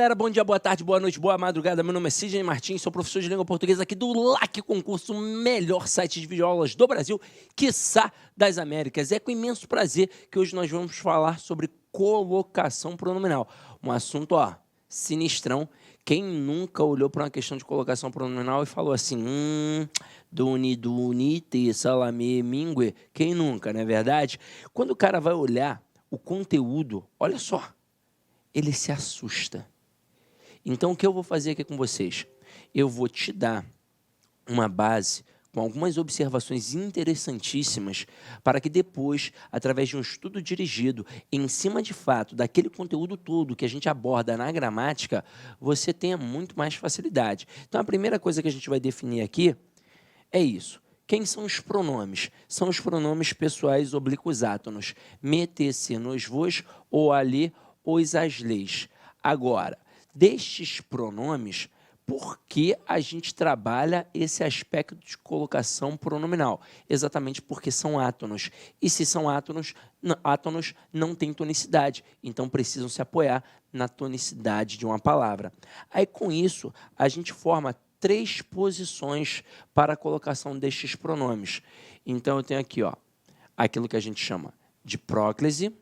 galera, bom dia, boa tarde, boa noite, boa madrugada. Meu nome é Sidney Martins, sou professor de língua portuguesa aqui do LAC Concurso, o melhor site de videoaulas do Brasil, quiçá das Américas. É com imenso prazer que hoje nós vamos falar sobre colocação pronominal. Um assunto, sinistrão. Quem nunca olhou para uma questão de colocação pronominal e falou assim, duni, te, salame, mingue? Quem nunca, não é verdade? Quando o cara vai olhar o conteúdo, olha só, ele se assusta. Então, o que eu vou fazer aqui com vocês? Eu vou te dar uma base com algumas observações interessantíssimas para que depois, através de um estudo dirigido, em cima de fato daquele conteúdo todo que a gente aborda na gramática, você tenha muito mais facilidade. Então, a primeira coisa que a gente vai definir aqui é isso. Quem são os pronomes? São os pronomes pessoais oblíquos átonos. Me, te, se, nos, vos, ou ali, os, as, leis. Agora, destes pronomes, por que a gente trabalha esse aspecto de colocação pronominal? Exatamente porque são átonos. E se são átonos não têm tonicidade, então precisam se apoiar na tonicidade de uma palavra. Aí, com isso, a gente forma três posições para a colocação destes pronomes. Então, eu tenho aqui, aquilo que a gente chama de próclise,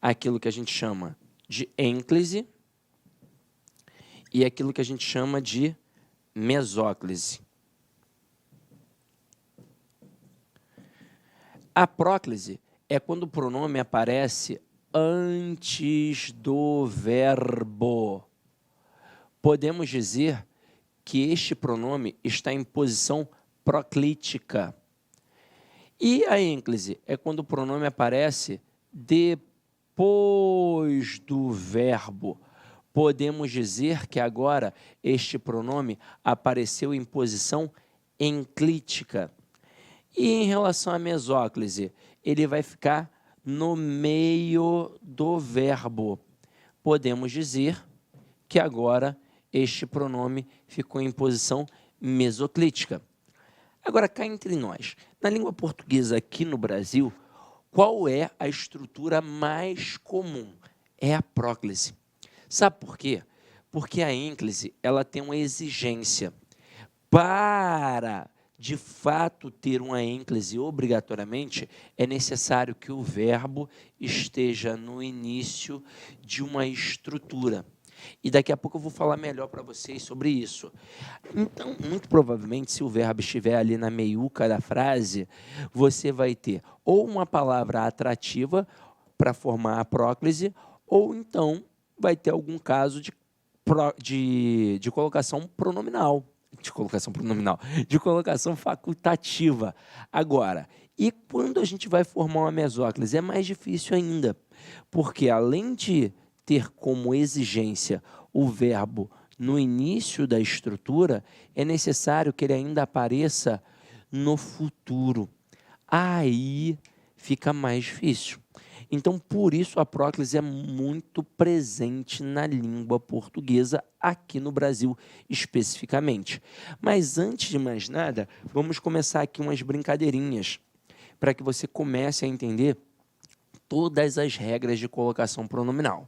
aquilo que a gente chama de ênclise e aquilo que a gente chama de mesóclise. A próclise é quando o pronome aparece antes do verbo. Podemos dizer que este pronome está em posição proclítica. E a ênclise é quando o pronome aparece depois do verbo. Podemos dizer que agora este pronome apareceu em posição enclítica. E em relação à mesóclise, ele vai ficar no meio do verbo. Podemos dizer que agora este pronome ficou em posição mesoclítica. Agora, cá entre nós, na língua portuguesa aqui no Brasil, qual é a estrutura mais comum? É a próclise. Sabe por quê? Porque a ênclise ela tem uma exigência. Para, de fato, ter uma ênclise obrigatoriamente, é necessário que o verbo esteja no início de uma estrutura. E daqui a pouco eu vou falar melhor para vocês sobre isso. Então, muito provavelmente, se o verbo estiver ali na meiuca da frase, você vai ter ou uma palavra atrativa para formar a próclise, ou então vai ter algum caso de colocação pronominal. De colocação facultativa. Agora, e quando a gente vai formar uma mesóclise? É mais difícil ainda, porque além de ter como exigência o verbo no início da estrutura, é necessário que ele ainda apareça no futuro. Aí fica mais difícil. Então, por isso, a próclise é muito presente na língua portuguesa, aqui no Brasil especificamente. Mas, antes de mais nada, vamos começar aqui umas brincadeirinhas, para que você comece a entender todas as regras de colocação pronominal.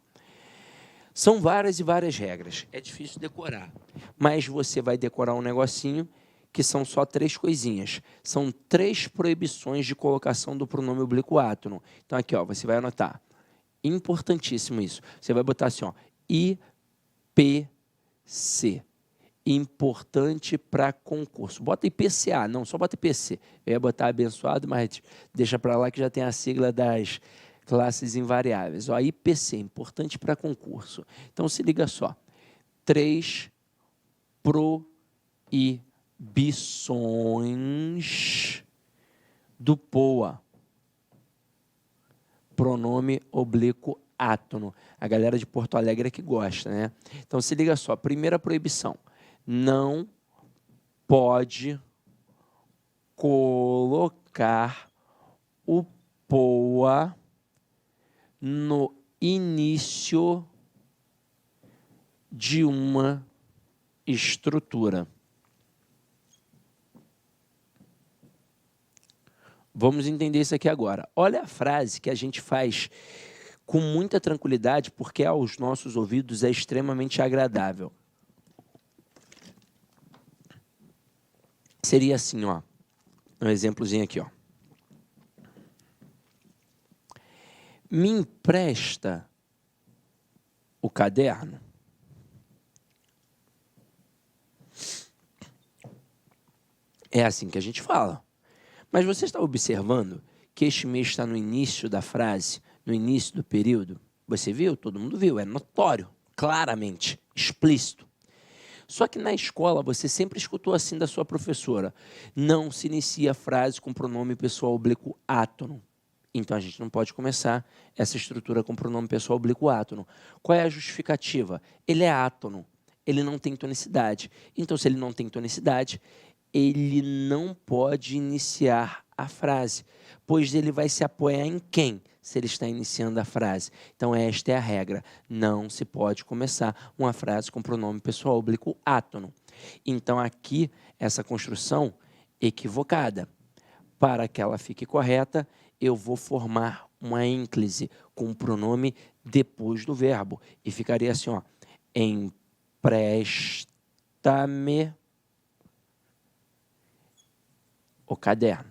São várias e várias regras, é difícil decorar, mas você vai decorar um negocinho que são só 3 coisinhas. São 3 proibições de colocação do pronome oblíquo átono. Então, aqui, você vai anotar. Importantíssimo isso. Você vai botar assim, IPC. Importante para concurso. Bota IPCA, não, só bota IPC. Eu ia botar abençoado, mas deixa para lá que já tem a sigla das classes invariáveis. IPC, importante para concurso. Então, se liga só. 3 proibições do POA. Pronome oblíquo átono. A galera de Porto Alegre é que gosta, né? Então, se liga só. Primeira proibição. Não pode colocar o POA no início de uma estrutura. Vamos entender isso aqui agora. Olha a frase que a gente faz com muita tranquilidade, porque aos nossos ouvidos é extremamente agradável. Seria assim, ó, um exemplozinho aqui, ó. Me empresta o caderno? É assim que a gente fala. Mas você está observando que este mês está no início da frase, no início do período? Você viu? Todo mundo viu, é notório, claramente, explícito. Só que na escola você sempre escutou assim da sua professora: não se inicia a frase com pronome pessoal oblíquo átono. Então a gente não pode começar essa estrutura com pronome pessoal oblíquo átono. Qual é a justificativa? Ele é átono, ele não tem tonicidade. Então, se ele não tem tonicidade, ele não pode iniciar a frase, pois ele vai se apoiar em quem se ele está iniciando a frase? Então, esta é a regra. Não se pode começar uma frase com pronome pessoal oblíquo átono. Então, aqui, essa construção equivocada. Para que ela fique correta, eu vou formar uma ênclise com o pronome depois do verbo. E ficaria assim, ó, empresta-me o caderno.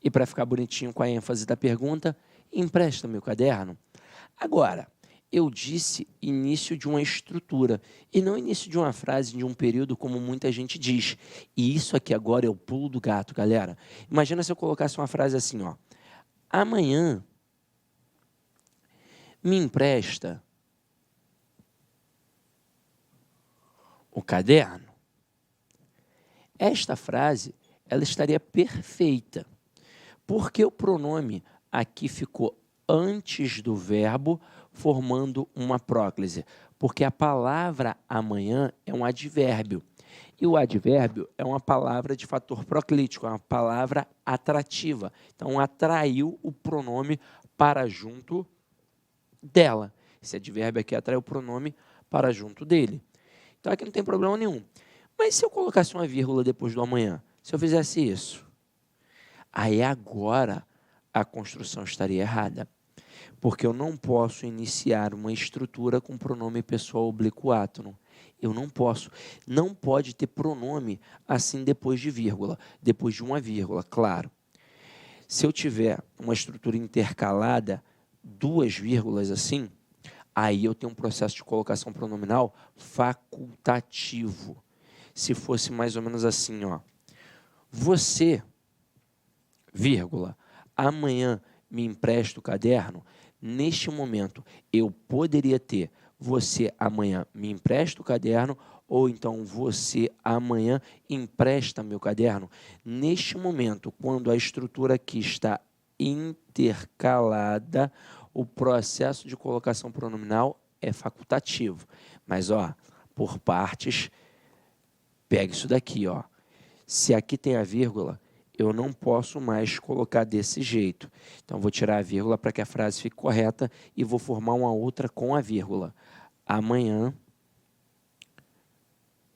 E para ficar bonitinho com a ênfase da pergunta, empresta-me o caderno. Agora, eu disse início de uma estrutura e não início de uma frase, de um período, como muita gente diz. E isso aqui agora é o pulo do gato, galera. Imagina se eu colocasse uma frase assim, ó. Amanhã me empresta o caderno. Esta frase, ela estaria perfeita, porque o pronome aqui ficou antes do verbo, formando uma próclise, porque a palavra amanhã é um advérbio, e o advérbio é uma palavra de fator proclítico, é uma palavra atrativa. Então, atraiu o pronome para junto dela. Esse advérbio aqui atraiu o pronome para junto dele. Então, aqui não tem problema nenhum. Mas se eu colocasse uma vírgula depois do amanhã, se eu fizesse isso, aí agora a construção estaria errada. Porque eu não posso iniciar uma estrutura com pronome pessoal oblíquo átono. Eu não posso. Não pode ter pronome assim depois de vírgula, depois de uma vírgula, claro. Se eu tiver uma estrutura intercalada, duas vírgulas assim, aí eu tenho um processo de colocação pronominal facultativo. Se fosse mais ou menos assim, ó. Você, vírgula, amanhã me empresta o caderno. Neste momento, eu poderia ter você amanhã me empresta o caderno ou então você amanhã empresta meu caderno. Neste momento, quando a estrutura aqui está intercalada, o processo de colocação pronominal é facultativo. Mas, ó, por partes, pega isso daqui, ó. Se aqui tem a vírgula, eu não posso mais colocar desse jeito. Então, vou tirar a vírgula para que a frase fique correta e vou formar uma outra com a vírgula. Amanhã,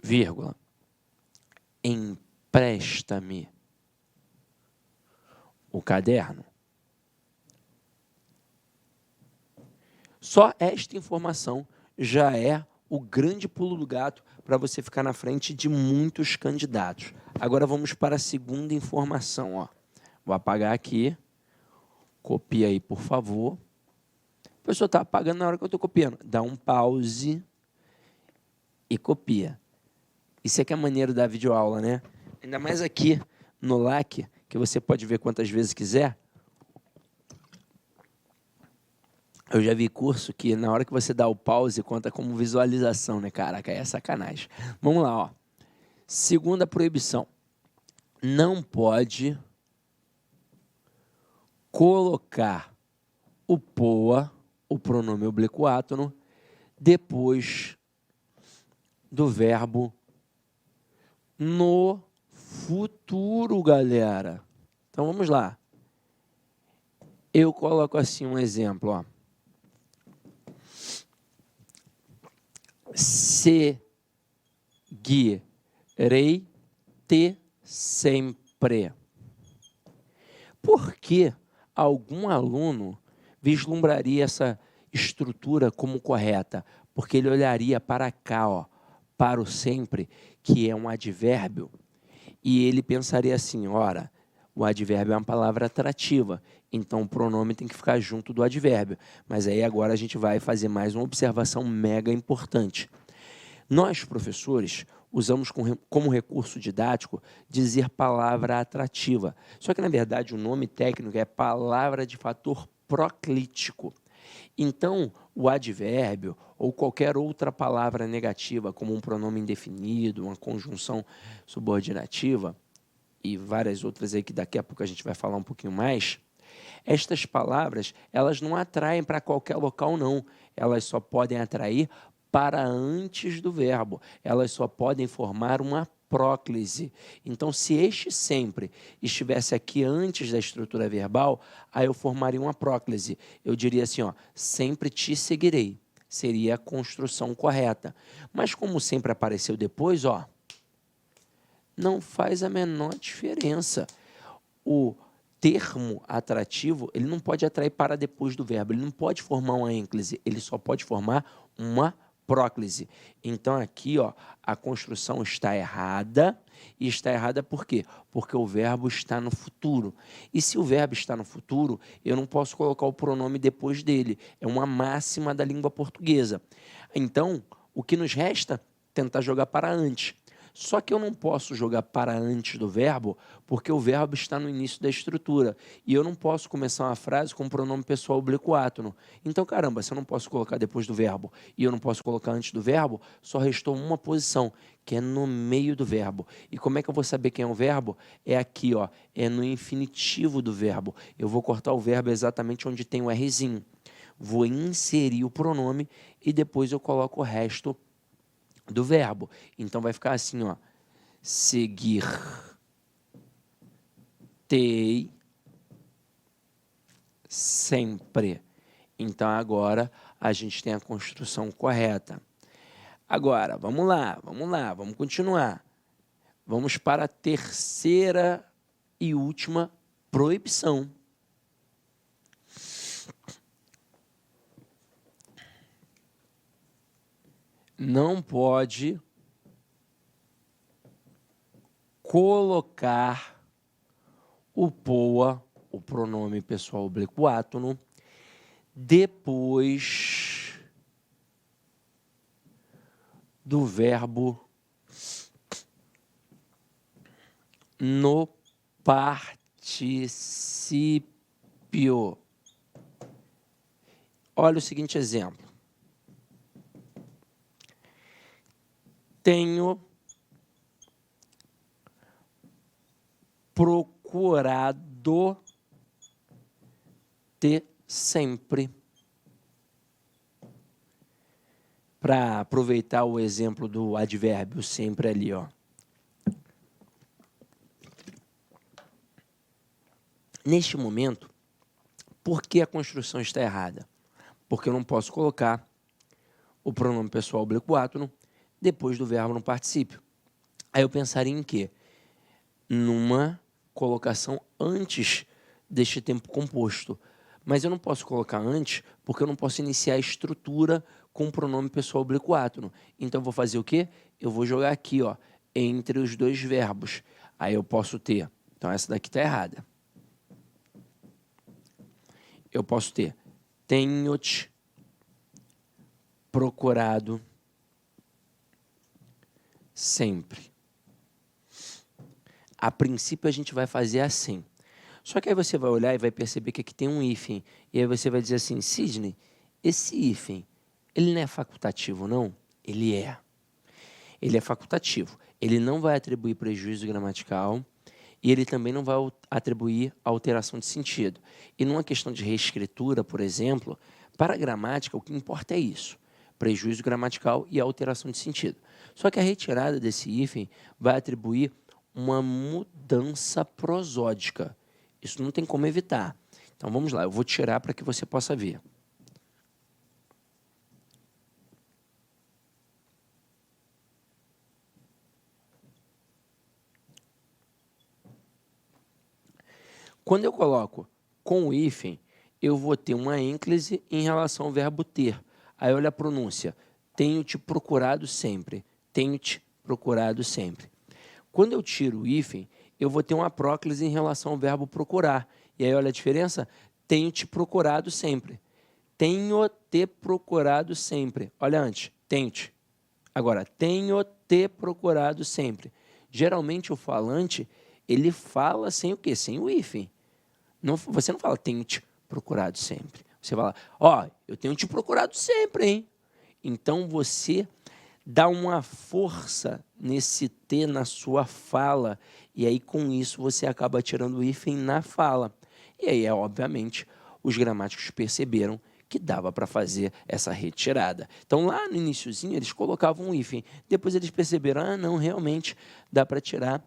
vírgula, empresta-me o caderno. Só esta informação já é o grande pulo do gato para você ficar na frente de muitos candidatos. Agora vamos para a segunda informação, ó. Vou apagar aqui. Copia aí, por favor. A pessoa está apagando na hora que eu estou copiando. Dá um pause e copia. Isso é que é maneiro da videoaula, né? Ainda mais aqui no LAC, que você pode ver quantas vezes quiser. Eu já vi curso que na hora que você dá o pause, conta como visualização, né? Caraca, é sacanagem. Vamos lá, ó. Segunda proibição. Não pode colocar o POA, o pronome oblíquo átono, depois do verbo no futuro, galera. Então, vamos lá. Eu coloco assim um exemplo, ó. Seguirei-te sempre. Por que algum aluno vislumbraria essa estrutura como correta, porque ele olharia para cá, ó, para o sempre, que é um advérbio, e ele pensaria assim, ora, o advérbio é uma palavra atrativa, então o pronome tem que ficar junto do advérbio. Mas aí agora a gente vai fazer mais uma observação mega importante. Nós, professores, usamos como recurso didático dizer palavra atrativa. Só que, na verdade, o nome técnico é palavra de fator proclítico. Então, o advérbio ou qualquer outra palavra negativa, como um pronome indefinido, uma conjunção subordinativa, e várias outras aí que daqui a pouco a gente vai falar um pouquinho mais, estas palavras, elas não atraem para qualquer local, não. Elas só podem atrair para antes do verbo. Elas só podem formar uma próclise. Então, se este sempre estivesse aqui antes da estrutura verbal, aí eu formaria uma próclise. Eu diria assim, ó, sempre te seguirei. Seria a construção correta. Mas como sempre apareceu depois, ó, não faz a menor diferença. O termo atrativo, ele não pode atrair para depois do verbo, ele não pode formar uma ênclise, ele só pode formar uma próclise. Então, aqui, ó, a construção está errada, e está errada por quê? Porque o verbo está no futuro. E se o verbo está no futuro, eu não posso colocar o pronome depois dele. É uma máxima da língua portuguesa. Então, o que nos resta? Tentar jogar para antes. Só que eu não posso jogar para antes do verbo, porque o verbo está no início da estrutura. E eu não posso começar uma frase com o pronome pessoal oblíquo átono. Então, caramba, se eu não posso colocar depois do verbo e eu não posso colocar antes do verbo, só restou uma posição, que é no meio do verbo. E como é que eu vou saber quem é o verbo? É aqui, ó, é no infinitivo do verbo. Eu vou cortar o verbo exatamente onde tem o Rzinho. Vou inserir o pronome e depois eu coloco o resto do verbo. Então, vai ficar assim, ó. Seguir-tei sempre. Então, agora a gente tem a construção correta. Agora, vamos lá, vamos continuar. Vamos para a terceira e última proibição. Não pode colocar o POA, o pronome pessoal oblíquo átono, depois do verbo no particípio. Olha o seguinte exemplo. Tenho procurado te sempre. Para aproveitar o exemplo do advérbio sempre ali, ó. Neste momento, por que a construção está errada? Porque eu não posso colocar o pronome pessoal oblíquo átono depois do verbo no particípio. Aí eu pensaria em quê? Numa colocação antes deste tempo composto. Mas eu não posso colocar antes, porque eu não posso iniciar a estrutura com o pronome pessoal oblíquo átono. Então, eu vou fazer o quê? Eu vou jogar aqui, ó, entre os dois verbos. Aí eu posso ter... Então, essa daqui está errada. Eu posso ter tenho-te procurado sempre. A princípio, a gente vai fazer assim. Só que aí você vai olhar e vai perceber que aqui tem um hífen. E aí você vai dizer assim, Sidney, esse hífen, ele não é facultativo, não? Ele é. Ele é facultativo. Ele não vai atribuir prejuízo gramatical e ele também não vai atribuir alteração de sentido. E numa questão de reescritura, por exemplo, para a gramática, o que importa é isso. Prejuízo gramatical e alteração de sentido. Só que a retirada desse hífen vai atribuir uma mudança prosódica. Isso não tem como evitar. Então, vamos lá. Eu vou tirar para que você possa ver. Quando eu coloco com o hífen, eu vou ter uma ênclise em relação ao verbo ter. Aí olha a pronúncia. Tenho te procurado sempre. Tenho te procurado sempre. Quando eu tiro o hífen, eu vou ter uma próclise em relação ao verbo procurar. E aí olha a diferença? Tenho te procurado sempre. Tenho te procurado sempre. Olha antes, tenho-te. Agora, tenho te procurado sempre. Geralmente o falante, ele fala sem o quê? Sem o hífen. Não, você não fala tenho te procurado sempre. Você fala, ó, eu tenho te procurado sempre, hein? Então você dá uma força nesse T na sua fala, e aí com isso você acaba tirando o hífen na fala. E aí, obviamente, os gramáticos perceberam que dava para fazer essa retirada. Então, lá no iniciozinho, eles colocavam um hífen. Depois eles perceberam, não, realmente dá para tirar.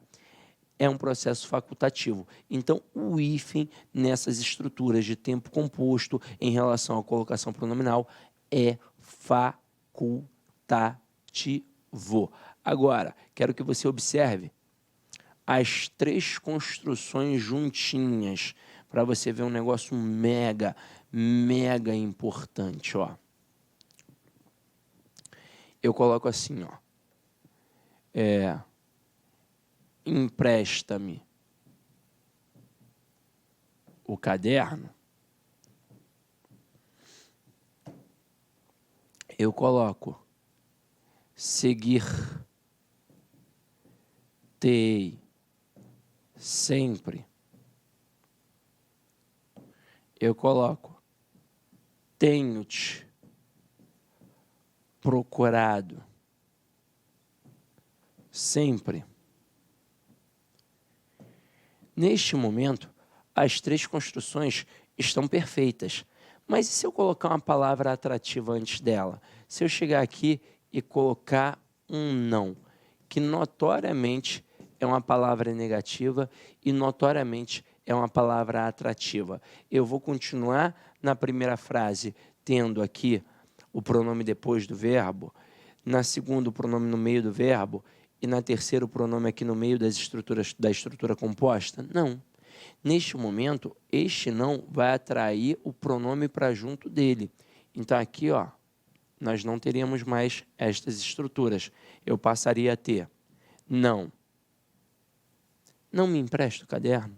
É um processo facultativo. Então, o hífen nessas estruturas de tempo composto em relação à colocação pronominal é facultativo. Agora, quero que você observe as 3 construções juntinhas para você ver um negócio mega importante. Ó. Eu coloco assim, ó. Empresta-me o caderno. Eu coloco seguir-te sempre. Eu coloco tenho-te procurado sempre. Neste momento, as 3 construções estão perfeitas. Mas e se eu colocar uma palavra atrativa antes dela? Se eu chegar aqui e colocar um não, que notoriamente é uma palavra negativa e notoriamente é uma palavra atrativa. Eu vou continuar na primeira frase tendo aqui o pronome depois do verbo, na segunda o pronome no meio do verbo e na terceira o pronome aqui no meio da estrutura composta? Não. Neste momento, este não vai atrair o pronome para junto dele. Então, aqui, ó, nós não teríamos mais estas estruturas. Eu passaria a ter não me empresta o caderno.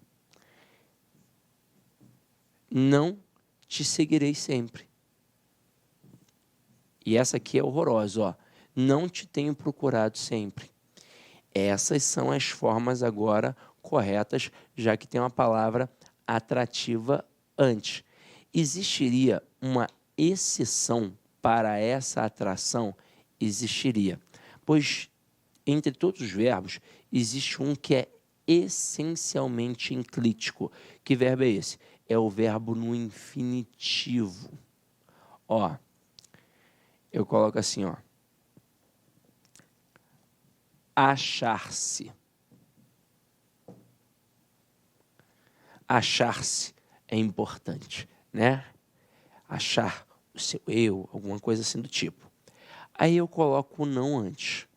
Não te seguirei sempre. E essa aqui é horrorosa, ó. Não te tenho procurado sempre. Essas são as formas agora corretas, já que tem uma palavra atrativa antes. Existiria uma exceção para essa atração? Existiria. Pois, entre todos os verbos, existe um que é essencialmente enclítico. Que verbo é esse? É o verbo no infinitivo. Ó, eu coloco assim, ó. Achar-se. Achar-se é importante, né? Achar o seu eu, alguma coisa assim do tipo. Aí eu coloco o não antes.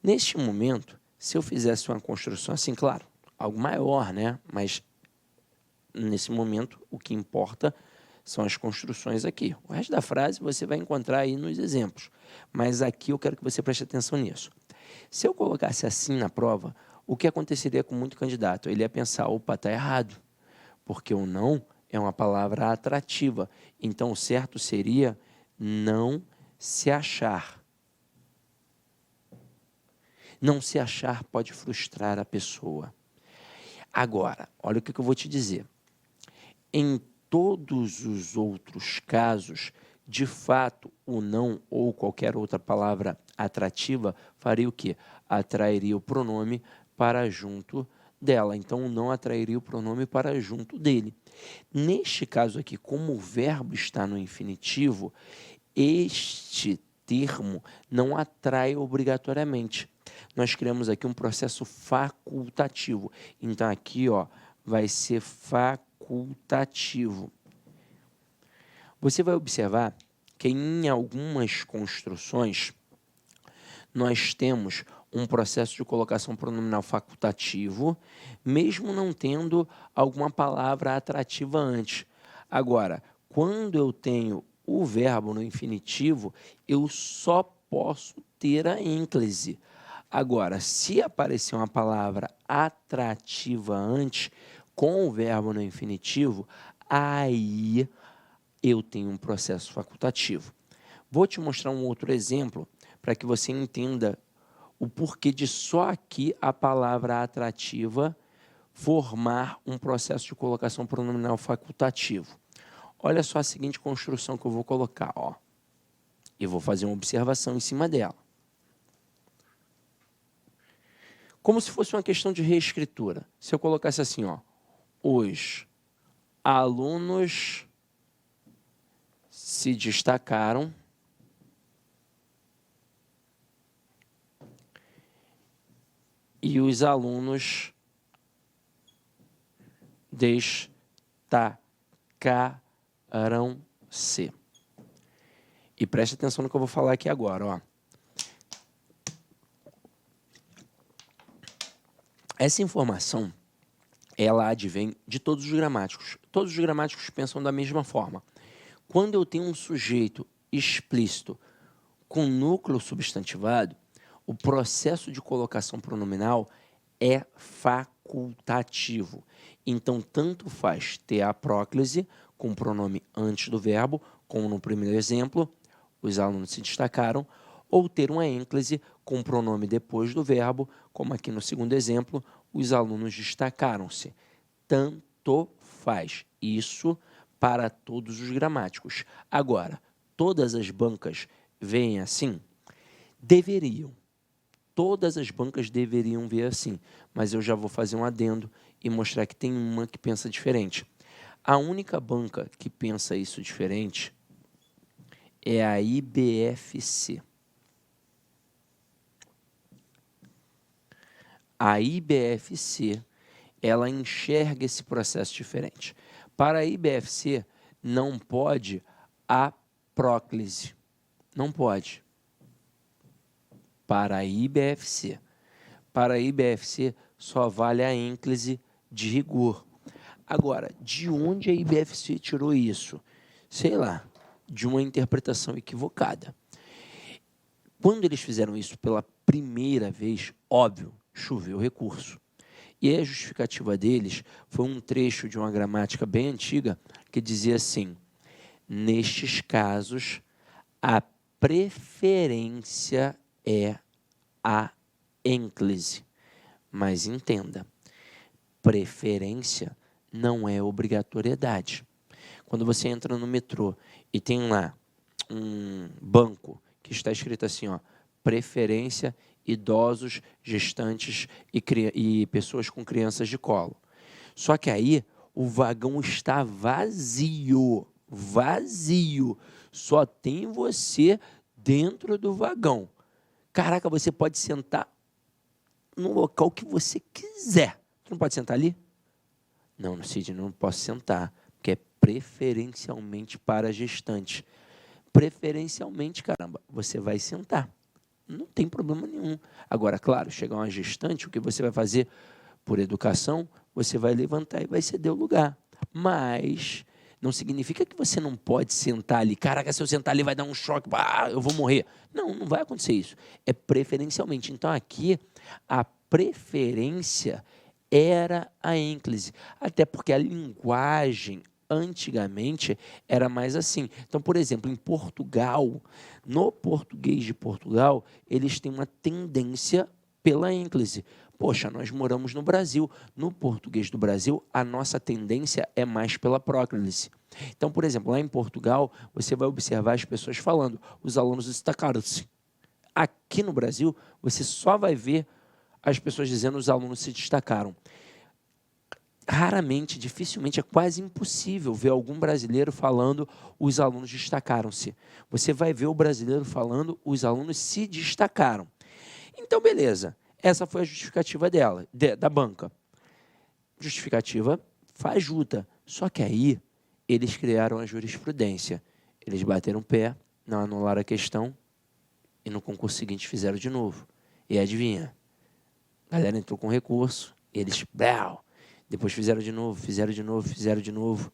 Neste momento, se eu fizesse uma construção assim, claro, algo maior, né? Mas nesse momento, o que importa são as construções aqui. O resto da frase você vai encontrar aí nos exemplos. Mas aqui eu quero que você preste atenção nisso. Se eu colocasse assim na prova, o que aconteceria com muito candidato? Ele ia pensar, opa, está errado. Porque o não é uma palavra atrativa. Então, o certo seria não se achar. Não se achar pode frustrar a pessoa. Agora, olha o que eu vou te dizer. Em todos os outros casos, de fato, o não ou qualquer outra palavra atrativa faria o quê? Atrairia o pronome para junto dela. Então, o não atrairia o pronome para junto dele. Neste caso aqui, como o verbo está no infinitivo, este termo não atrai obrigatoriamente. Nós criamos aqui um processo facultativo. Então, aqui, ó, vai ser facultativo. Você vai observar que em algumas construções nós temos um processo de colocação pronominal facultativo, mesmo não tendo alguma palavra atrativa antes. Agora, quando eu tenho o verbo no infinitivo, eu só posso ter a ênclise. Agora, se aparecer uma palavra atrativa antes, com o verbo no infinitivo, aí eu tenho um processo facultativo. Vou te mostrar um outro exemplo para que você entenda o porquê de só aqui a palavra atrativa formar um processo de colocação pronominal facultativo. Olha só a seguinte construção que eu vou colocar, ó. E vou fazer uma observação em cima dela. Como se fosse uma questão de reescritura. Se eu colocasse assim, ó, os alunos se destacaram e os alunos destacaram-se. E preste atenção no que eu vou falar aqui agora, ó. Essa informação, ela advém de todos os gramáticos. Todos os gramáticos pensam da mesma forma. Quando eu tenho um sujeito explícito com núcleo substantivado, o processo de colocação pronominal é facultativo. Então, tanto faz ter a próclise com o pronome antes do verbo, como no primeiro exemplo, os alunos se destacaram, ou ter uma ênclise com o pronome depois do verbo, como aqui no segundo exemplo, os alunos destacaram-se. Tanto faz. Isso para todos os gramáticos. Agora, todas as bancas veem assim? Deveriam. Todas as bancas deveriam ver assim, mas eu já vou fazer um adendo e mostrar que tem uma que pensa diferente. A única banca que pensa isso diferente é a IBFC. A IBFC, ela enxerga esse processo diferente. Para a IBFC, não pode a próclise. Não pode. Para a IBFC. Para a IBFC, só vale a ênclise de rigor. Agora, de onde a IBFC tirou isso? Sei lá, de uma interpretação equivocada. Quando eles fizeram isso pela primeira vez, óbvio, choveu recurso. E a justificativa deles foi um trecho de uma gramática bem antiga que dizia assim: nestes casos, a preferência é a ênclise. Mas entenda, preferência não é obrigatoriedade. Quando você entra no metrô e tem lá um banco que está escrito assim, ó, preferência idosos, gestantes e pessoas com crianças de colo. Só que aí o vagão está vazio, vazio. Só tem você dentro do vagão. Caraca, você pode sentar no local que você quiser. Você não pode sentar ali? Não, Cid, não posso sentar, porque é preferencialmente para gestantes. Preferencialmente, caramba, você vai sentar. Não tem problema nenhum. Agora, claro, chegar uma gestante, o que você vai fazer por educação, você vai levantar e vai ceder o lugar. Mas não significa que você não pode sentar ali. Caraca, se eu sentar ali vai dar um choque, eu vou morrer. Não, não vai acontecer isso. É preferencialmente. Então, aqui, a preferência era a ênclise. Até porque a linguagem antigamente era mais assim. Então, por exemplo, em Portugal, no português de Portugal, eles têm uma tendência pela ênclise. Poxa, nós moramos no Brasil. No português do Brasil, a nossa tendência é mais pela próclise. Então, por exemplo, lá em Portugal, você vai observar as pessoas falando, os alunos destacaram-se. Aqui no Brasil, você só vai ver as pessoas dizendo os alunos se destacaram. Raramente, dificilmente, é quase impossível ver algum brasileiro falando os alunos destacaram-se. Você vai ver o brasileiro falando os alunos se destacaram. Então, beleza. Essa foi a justificativa dela, da banca. Justificativa fajuta. Só que aí, eles criaram a jurisprudência. Eles bateram o pé, não anularam a questão e no concurso seguinte fizeram de novo. E adivinha? A galera entrou com recurso, eles, depois fizeram de novo, fizeram de novo.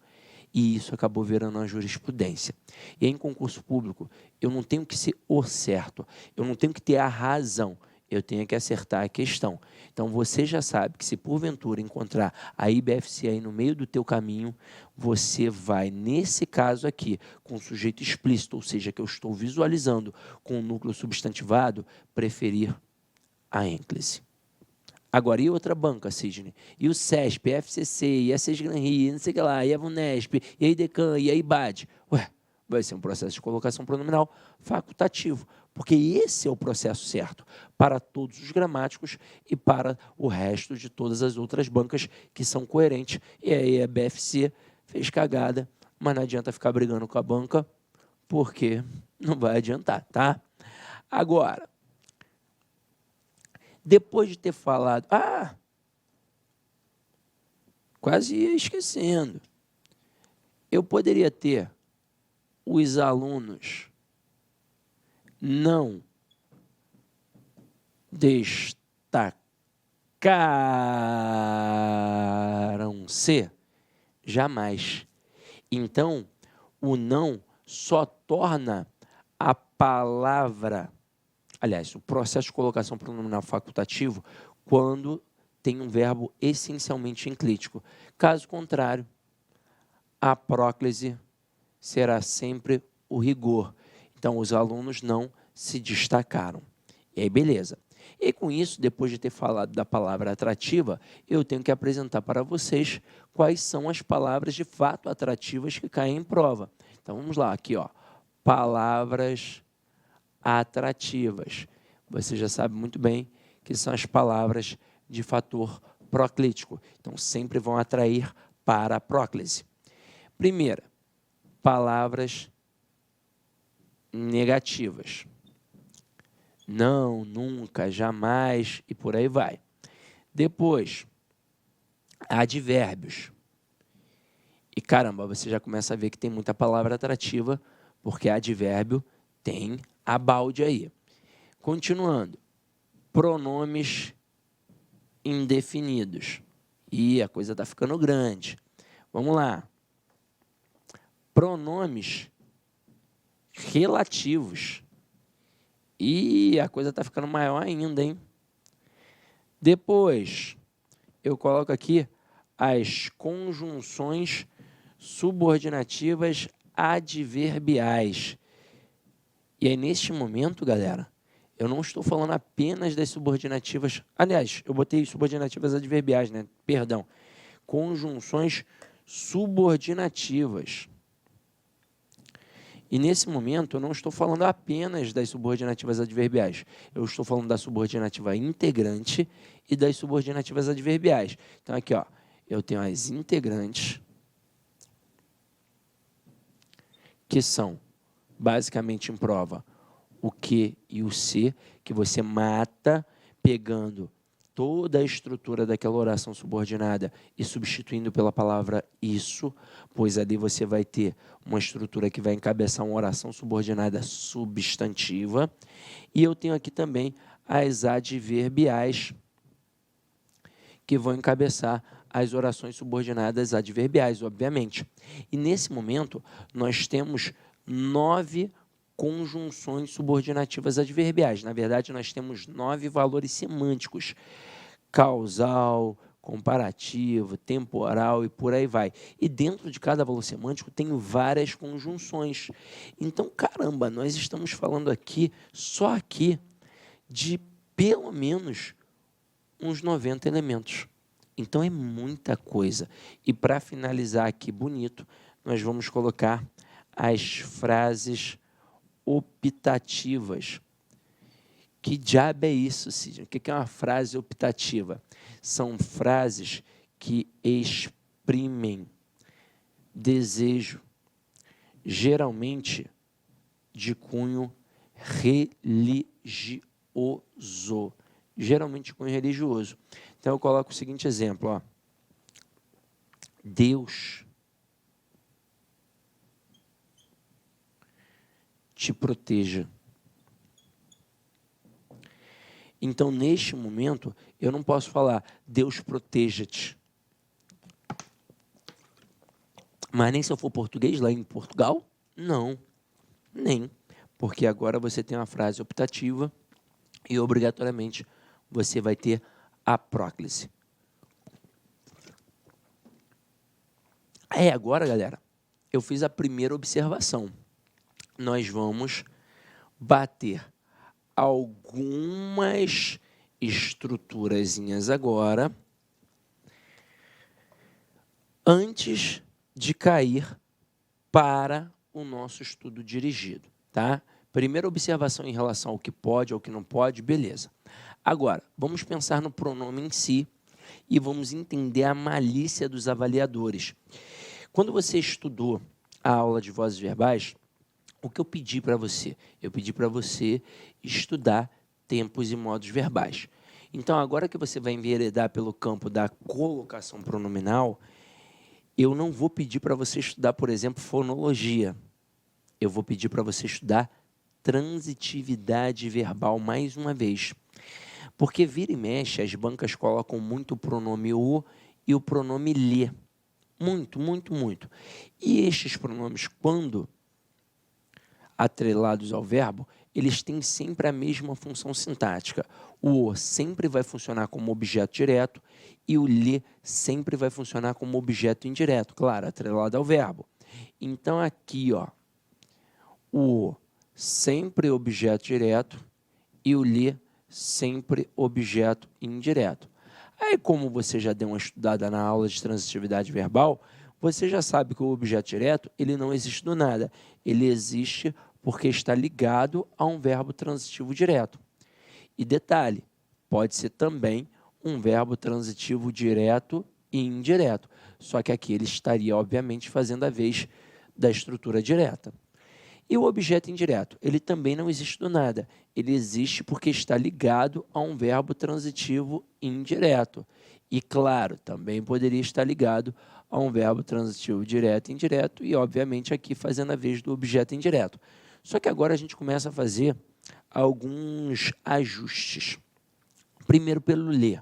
E isso acabou virando uma jurisprudência. E aí, em concurso público, eu não tenho que ser o certo, eu não tenho que ter a razão, eu tenho que acertar a questão. Então, você já sabe que se porventura encontrar a IBFC aí no meio do teu caminho, você vai, nesse caso aqui, com o sujeito explícito, ou seja, que eu estou visualizando com o núcleo substantivado, preferir a ênclise. Agora, e outra banca, Sidney? E o SESP, e a FCC, e a SESGRAN-RI, não sei o que lá, e a VUNESP, e a IDECAN, e a IBAD? Ué, vai ser um processo de colocação pronominal facultativo, porque esse é o processo certo para todos os gramáticos e para o resto de todas as outras bancas que são coerentes. E aí a BFC fez cagada, mas não adianta ficar brigando com a banca, porque não vai adiantar, tá? Agora, depois de ter falado, quase ia esquecendo, eu poderia ter os alunos não destacaram-se? Jamais. Então, o não só torna a palavra, aliás, o processo de colocação pronominal facultativo quando tem um verbo essencialmente enclítico. Caso contrário, a próclise será sempre o rigor. Então, os alunos não se destacaram. E aí, beleza. E com isso, depois de ter falado da palavra atrativa, eu tenho que apresentar para vocês quais são as palavras de fato atrativas que caem em prova. Então, vamos lá, aqui, ó. Palavras atrativas. Você já sabe muito bem que são as palavras de fator proclítico. Então, sempre vão atrair para a próclise. Primeira, palavras negativas. Não, nunca, jamais e por aí vai. Depois, advérbios. E caramba, você já começa a ver que tem muita palavra atrativa, porque advérbio tem a balde aí. Continuando, pronomes indefinidos. E a coisa está ficando grande. Vamos lá. Pronomes relativos. E a coisa está ficando maior ainda, hein? Depois, eu coloco aqui as conjunções subordinativas adverbiais. E aí, neste momento, galera, eu não estou falando apenas das subordinativas. Aliás, eu botei subordinativas adverbiais, né? Perdão. Conjunções subordinativas. E nesse momento, eu não estou falando apenas das subordinativas adverbiais. Eu estou falando da subordinativa integrante e das subordinativas adverbiais. Então, aqui, ó, eu tenho as integrantes, que são, basicamente, em prova, o que e o se, que você mata pegando toda a estrutura daquela oração subordinada e substituindo pela palavra isso, pois ali você vai ter uma estrutura que vai encabeçar uma oração subordinada substantiva. E eu tenho aqui também as adverbiais, que vão encabeçar as orações subordinadas adverbiais, obviamente. E nesse momento, nós temos 9 conjunções subordinativas adverbiais. Na verdade, nós temos 9 valores semânticos: causal, comparativo, temporal e por aí vai. E dentro de cada valor semântico tem várias conjunções. Então, caramba, nós estamos falando aqui, só aqui, de pelo menos uns 90 elementos. Então, é muita coisa. E para finalizar aqui bonito, nós vamos colocar as frases optativas. Que diabo é isso, Sidney? O que é uma frase optativa? São frases que exprimem desejo, geralmente de cunho religioso. Geralmente de cunho religioso. Então, eu coloco o seguinte exemplo, ó. Deus te proteja. Então, neste momento, eu não posso falar, Deus proteja-te. Mas nem se eu for português lá em Portugal, não, nem. Porque agora você tem uma frase optativa e, obrigatoriamente, você vai ter a próclise. Agora, galera, eu fiz a primeira observação. Nós vamos bater algumas estruturazinhas agora, antes de cair para o nosso estudo dirigido, tá? Primeira observação em relação ao que pode, ao que não pode, beleza. Agora, vamos pensar no pronome em si e vamos entender a malícia dos avaliadores. Quando você estudou a aula de vozes verbais, o que eu pedi para você? Eu pedi para você estudar tempos e modos verbais. Então, agora que você vai enveredar pelo campo da colocação pronominal, eu não vou pedir para você estudar, por exemplo, fonologia. Eu vou pedir para você estudar transitividade verbal mais uma vez. Porque vira e mexe, as bancas colocam muito o pronome o e o pronome lhe. Muito, muito, muito. E estes pronomes, quando atrelados ao verbo, eles têm sempre a mesma função sintática. O o sempre vai funcionar como objeto direto e o lhe sempre vai funcionar como objeto indireto, claro, atrelado ao verbo. Então, aqui, ó, o sempre objeto direto e o lhe sempre objeto indireto. Aí, como você já deu uma estudada na aula de transitividade verbal, você já sabe que o objeto direto ele não existe do nada. Ele existe porque está ligado a um verbo transitivo direto. E detalhe, pode ser também um verbo transitivo direto e indireto. Só que aqui ele estaria, obviamente, fazendo a vez da estrutura direta. E o objeto indireto, ele também não existe do nada. Ele existe porque está ligado a um verbo transitivo indireto. E, claro, também poderia estar ligado a um verbo transitivo direto e indireto, e, obviamente, aqui fazendo a vez do objeto indireto. Só que agora a gente começa a fazer alguns ajustes. Primeiro, pelo lhe.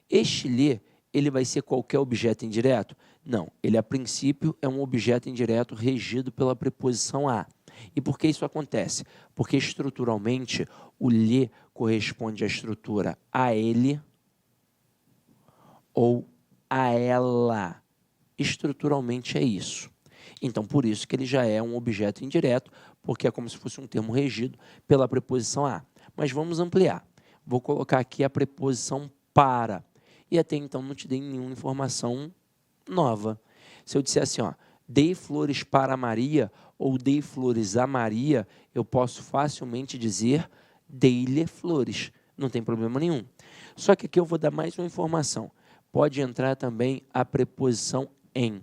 Este lhe, ele vai ser qualquer objeto indireto? Não, ele, a princípio, é um objeto indireto regido pela preposição a. E por que isso acontece? Porque, estruturalmente, o lhe corresponde à estrutura a ele ou a ela. Estruturalmente é isso. Então, por isso que ele já é um objeto indireto, porque é como se fosse um termo regido pela preposição a. Mas vamos ampliar. Vou colocar aqui a preposição para. E até então não te dei nenhuma informação nova. Se eu disser assim, ó, dei flores para Maria ou dei flores a Maria, eu posso facilmente dizer dei-lhe flores. Não tem problema nenhum. Só que aqui eu vou dar mais uma informação. Pode entrar também a preposição em.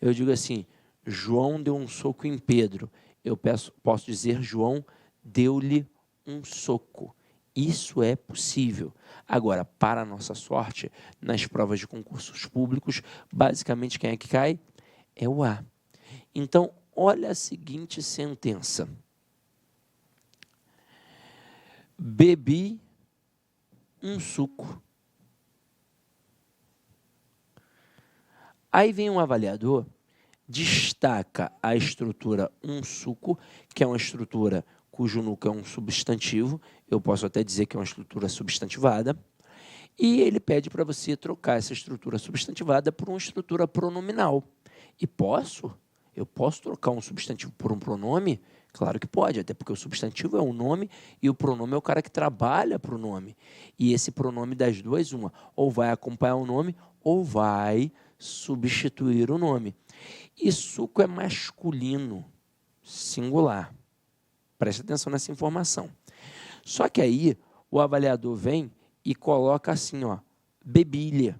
Eu digo assim, João deu um soco em Pedro. Eu posso dizer, João deu-lhe um soco. Isso é possível. Agora, para a nossa sorte, nas provas de concursos públicos, basicamente quem é que cai? É o A. Então, olha a seguinte sentença. Bebi um suco. Aí vem um avaliador, destaca a estrutura um suco, que é uma estrutura cujo núcleo é um substantivo, eu posso até dizer que é uma estrutura substantivada, e ele pede para você trocar essa estrutura substantivada por uma estrutura pronominal. E posso? Eu posso trocar um substantivo por um pronome? Claro que pode, até porque o substantivo é um nome e o pronome é o cara que trabalha para o nome. E esse pronome das duas, uma, ou vai acompanhar o nome ou vai substituir o nome. E suco é masculino, singular. Preste atenção nessa informação. Só que aí o avaliador vem e coloca assim, ó, bebi-lhe.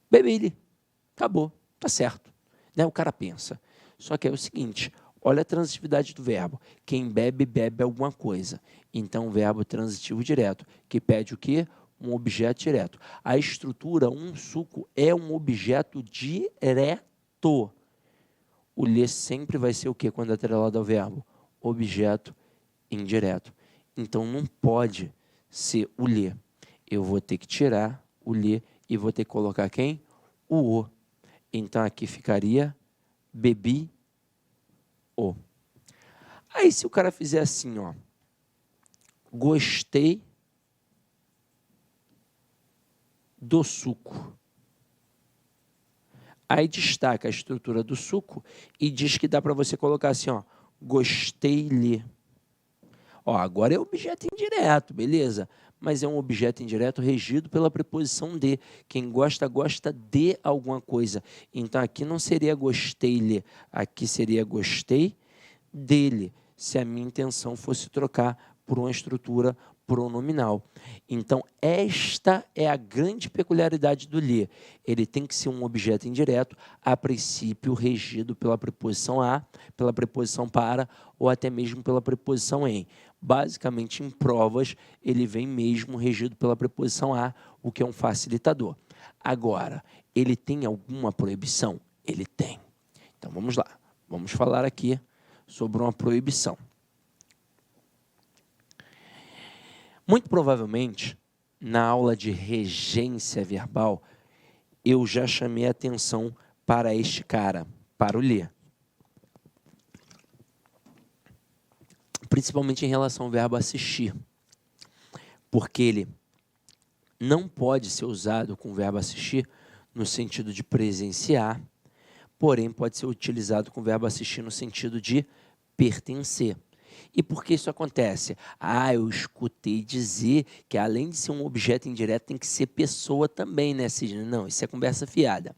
Bebi-lhe. Acabou, tá certo. Né? O cara pensa. Só que é o seguinte, olha a transitividade do verbo. Quem bebe, bebe alguma coisa. Então, o verbo transitivo direto, que pede o quê? Um objeto direto. A estrutura, um suco, é um objeto direto. O lhe sempre vai ser o quê quando é atrelado ao verbo? Objeto indireto. Então não pode ser o lê. Eu vou ter que tirar o lê e vou ter que colocar quem? O. Então aqui ficaria bebi o. Aí se o cara fizer assim, ó, gostei do suco. Aí destaca a estrutura do suco e diz que dá para você colocar assim, ó, gostei-lhe. Ó, agora é objeto indireto, beleza? Mas é um objeto indireto regido pela preposição de. Quem gosta, gosta de alguma coisa. Então aqui não seria gostei-lhe, aqui seria gostei dele, se a minha intenção fosse trocar por uma estrutura pronominal. Então, esta é a grande peculiaridade do lhe. Ele tem que ser um objeto indireto, a princípio regido pela preposição a, pela preposição para ou até mesmo pela preposição em. Basicamente, em provas, ele vem mesmo regido pela preposição a, o que é um facilitador. Agora, ele tem alguma proibição? Ele tem. Então, vamos lá. Vamos falar aqui sobre uma proibição. Muito provavelmente, na aula de regência verbal, eu já chamei a atenção para este cara, para o lê. Principalmente em relação ao verbo assistir, porque ele não pode ser usado com o verbo assistir no sentido de presenciar, porém pode ser utilizado com o verbo assistir no sentido de pertencer. E por que isso acontece? Eu escutei dizer que além de ser um objeto indireto, tem que ser pessoa também, né, Sidney? Não, isso é conversa fiada.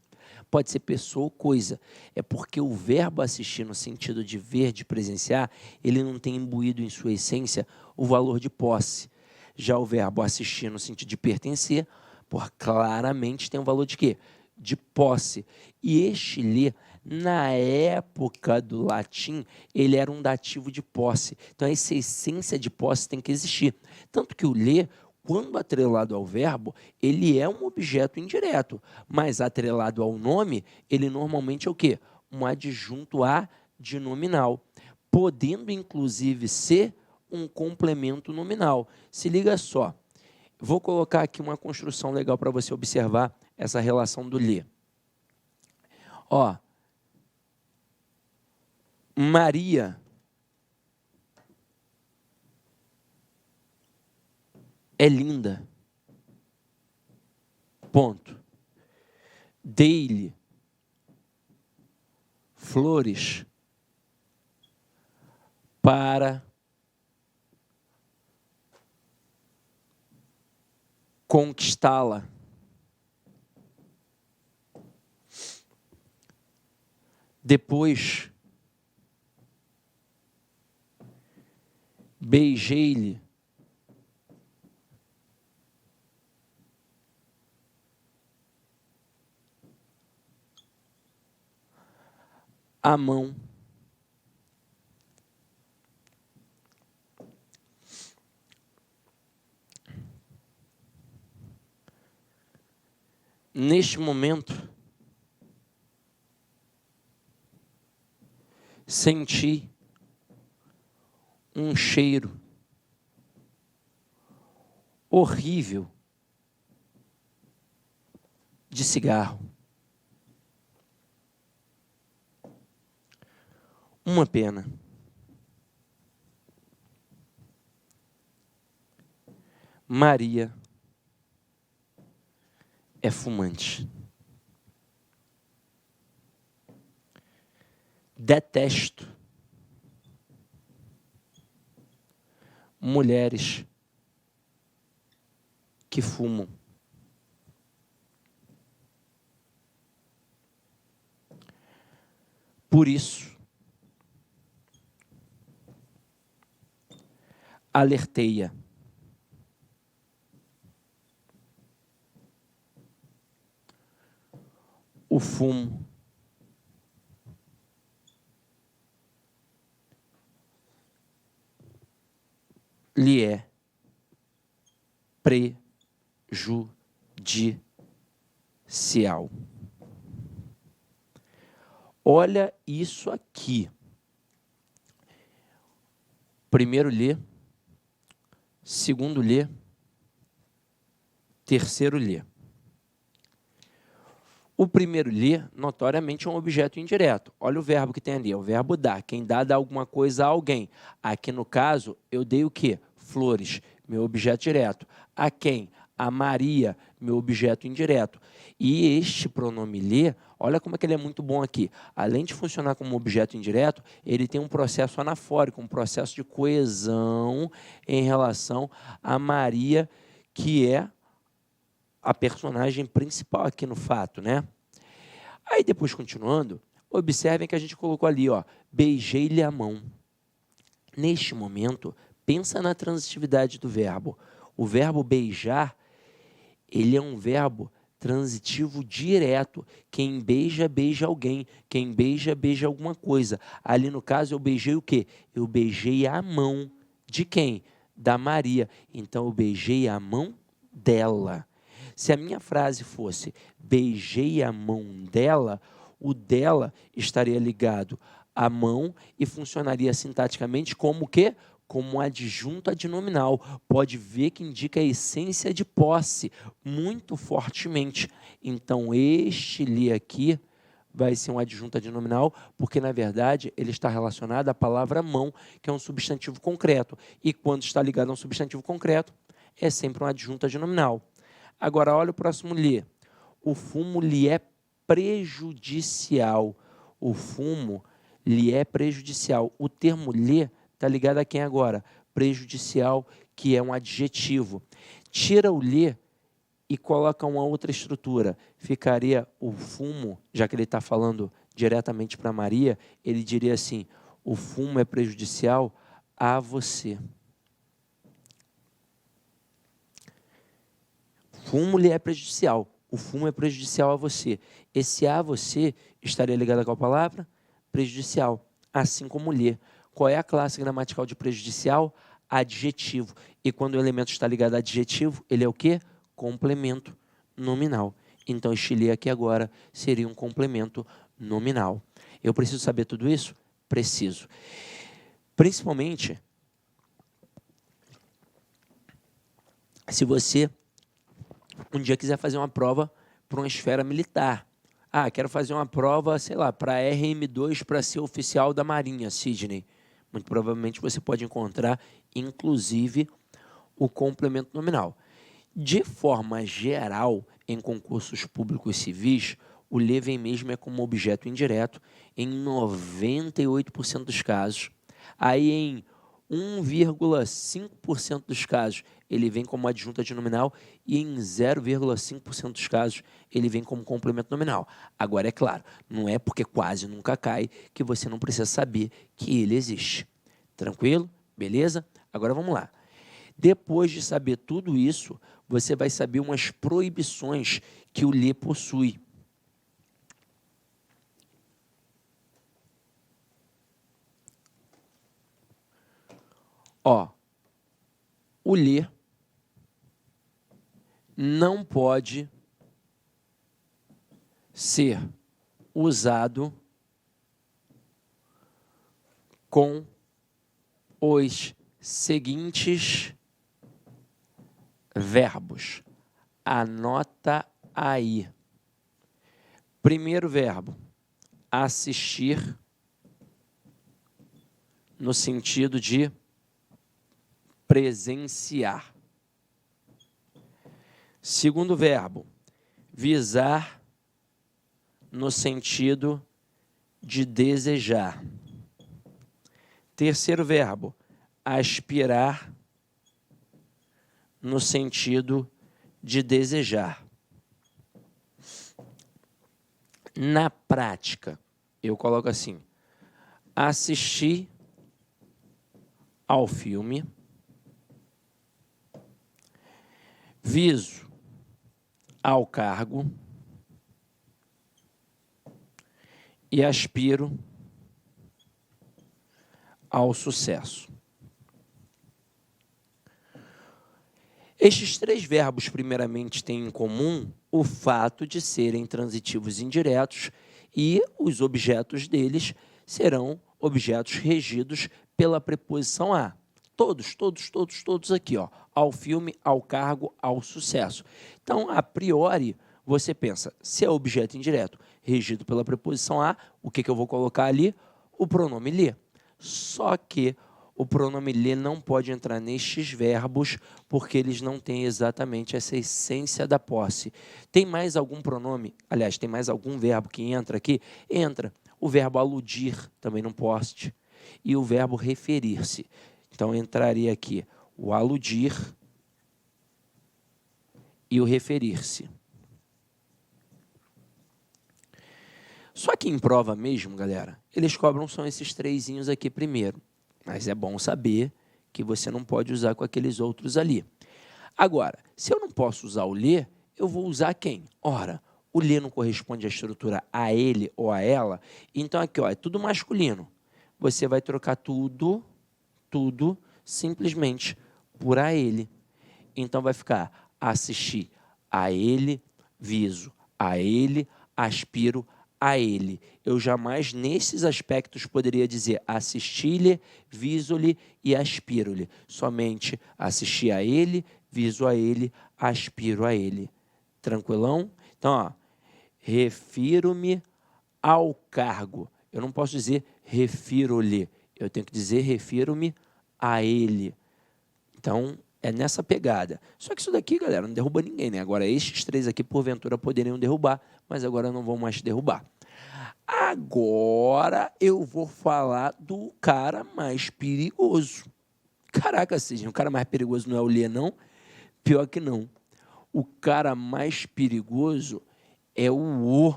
Pode ser pessoa ou coisa. É porque o verbo assistir, no sentido de ver, de presenciar, ele não tem imbuído em sua essência o valor de posse. Já o verbo assistir, no sentido de pertencer, claramente tem um valor de quê? De posse. E este ler, na época do latim, ele era um dativo de posse. Então, essa essência de posse tem que existir. Tanto que o ler, quando atrelado ao verbo, ele é um objeto indireto, mas atrelado ao nome, ele normalmente é o quê? Um adjunto adnominal, podendo inclusive ser um complemento nominal. Se liga só, vou colocar aqui uma construção legal para você observar essa relação do ler. Ó, Maria é linda. Ponto. Dei-lhe flores para conquistá-la. Depois, beijei-lhe a mão. Neste momento, senti um cheiro horrível de cigarro. Uma pena. Maria é fumante. Detesto mulheres que fumam. Por isso, alertei-a. O fumo lhe é prejudicial. Olha isso aqui. Primeiro lê, segundo ler, terceiro ler. O primeiro ler, notoriamente, é um objeto indireto. Olha o verbo que tem ali, é o verbo dar. Quem dá alguma coisa a alguém. Aqui, no caso, eu dei o quê? Flores, meu objeto direto. A quem? A Maria, meu objeto indireto. E este pronome ler, olha como é que ele é muito bom aqui. Além de funcionar como objeto indireto, ele tem um processo anafórico, um processo de coesão em relação a Maria, que é a personagem principal aqui no fato, né? Aí depois, continuando, observem que a gente colocou ali, ó, beijei-lhe a mão. Neste momento, pensa na transitividade do verbo. O verbo beijar, ele é um verbo transitivo direto. Quem beija, beija alguém. Quem beija, beija alguma coisa. Ali no caso, eu beijei o quê? Eu beijei a mão. De quem? Da Maria. Então, eu beijei a mão dela. Se a minha frase fosse beijei a mão dela, o dela estaria ligado à mão e funcionaria sintaticamente como o quê? Como um adjunto adnominal. Pode ver que indica a essência de posse muito fortemente. Então, este li aqui vai ser um adjunto adnominal, porque, na verdade, ele está relacionado à palavra mão, que é um substantivo concreto. E quando está ligado a um substantivo concreto, é sempre um adjunto adnominal. Agora, olha o próximo li. O fumo lhe é prejudicial. O fumo lhe é prejudicial. O termo lhe está ligado a quem agora? Prejudicial, que é um adjetivo. Tira o lhe e coloca uma outra estrutura. Ficaria o fumo, já que ele está falando diretamente para Maria, ele diria assim, o fumo é prejudicial a você. Fumo lhe é prejudicial. O fumo é prejudicial a você. Esse a você estaria ligado a qual palavra? Prejudicial. Assim como lhe. Qual é a classe gramatical de prejudicial? Adjetivo. E quando o elemento está ligado a adjetivo, ele é o quê? Complemento nominal. Então, este lhe aqui agora seria um complemento nominal. Eu preciso saber tudo isso? Preciso. Principalmente, se você um dia quiser fazer uma prova para uma esfera militar. Ah, quero fazer uma prova, sei lá, para RM2 para ser oficial da Marinha, Sidney. Muito provavelmente você pode encontrar, inclusive, o complemento nominal. De forma geral, em concursos públicos civis, o lhe vem mesmo é como objeto indireto em 98% dos casos. Aí, em 1,5% dos casos, ele vem como adjunto adnominal e em 0,5% dos casos, ele vem como complemento nominal. Agora, é claro, não é porque quase nunca cai que você não precisa saber que ele existe. Tranquilo? Beleza? Agora vamos lá. Depois de saber tudo isso, você vai saber umas proibições que o lhe possui. Ó, o lhe não pode ser usado com os seguintes verbos. Anota aí. Primeiro verbo, assistir, no sentido de presenciar. Segundo verbo, visar, no sentido de desejar. Terceiro verbo, aspirar, no sentido de desejar. Na prática, eu coloco assim, assistir ao filme, viso ao cargo e aspiro ao sucesso. Estes três verbos, primeiramente, têm em comum o fato de serem transitivos indiretos e os objetos deles serão objetos regidos pela preposição a. Todos aqui, ó. Ao filme, ao cargo, ao sucesso. Então, a priori, você pensa, se é objeto indireto regido pela preposição a, o que eu vou colocar ali? O pronome lhe. Só que o pronome lhe não pode entrar nestes verbos porque eles não têm exatamente essa essência da posse. Tem mais algum pronome? Aliás, tem mais algum verbo que entra aqui? Entra. O verbo aludir também não pode. E o verbo referir-se. Então, entraria aqui o aludir e o referir-se. Só que em prova mesmo, galera, eles cobram só esses trezinhos aqui primeiro. Mas é bom saber que você não pode usar com aqueles outros ali. Agora, se eu não posso usar o lhe, eu vou usar quem? Ora, o lhe não corresponde à estrutura a ele ou a ela. Então, aqui, ó, é tudo masculino. Você vai trocar tudo simplesmente por a ele. Então, vai ficar assistir a ele, viso a ele, aspiro a ele. Eu jamais, nesses aspectos, poderia dizer assisti-lhe, viso-lhe e aspiro-lhe. Somente assistir a ele, viso a ele, aspiro a ele. Tranquilão? Então, ó, refiro-me ao cargo. Eu não posso dizer refiro-lhe. Eu tenho que dizer refiro-me a ele. Então, é nessa pegada. Só que isso daqui, galera, não derruba ninguém, né? Agora, estes três aqui, porventura, poderiam derrubar, mas agora não vão mais derrubar. Agora eu vou falar do cara mais perigoso. Caraca, Sidney, o cara mais perigoso não é o lhe, não? Pior que não. O cara mais perigoso é o,